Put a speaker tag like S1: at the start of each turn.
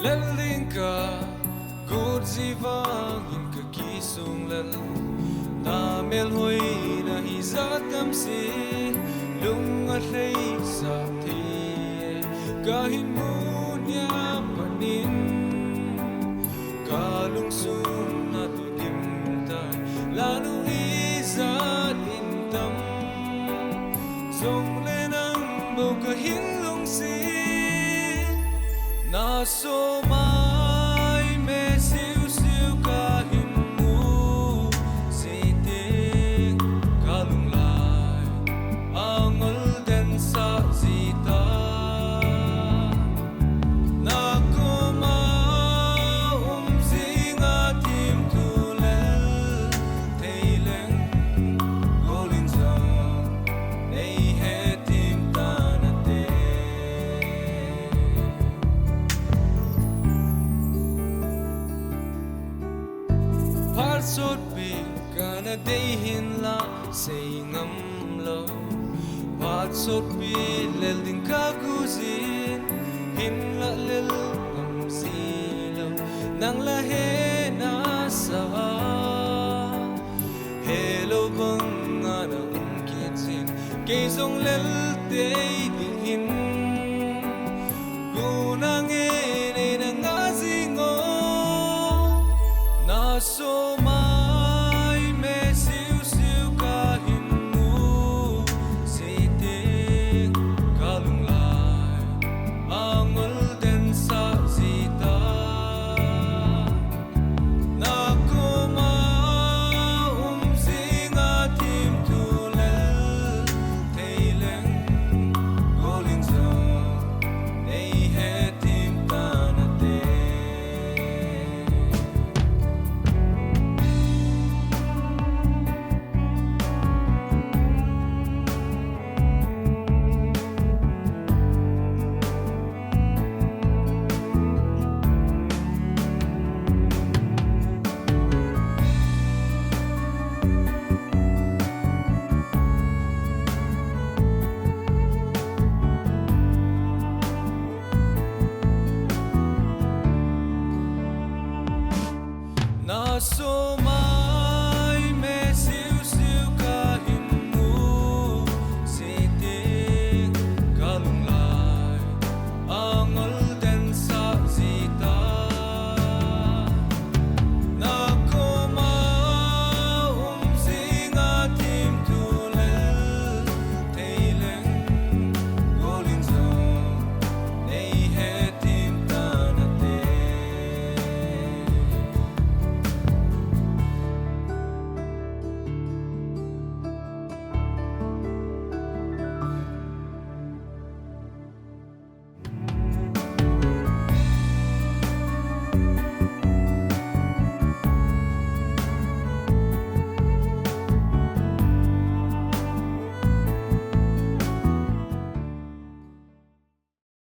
S1: Lelinka good zivang in ka kisung lal na mel hoi na hizatam si lung at lay sa ti kahin mo niya panin kalung sun na tudimtay lalo izat intam song lenang bau kahin lung si na so mai me siu siu kahin mu si ting kalung lai angol den sa zita na ko ma zinga tim tu lel teileng golin zong nei he tim ta na te par sot bi kana day hin la say ngam lo par sot bi lel din ka guzin hin la lel ngam si lo nang la he na sa hello bang ana kitchen ke song lel day din hin gunang e na ngazingo na so mai me siu siu kahin mu si ting kalung lai angol den sa zita na ko ma zinga tim tu lel teileng golin zong nei he tim ta na te na so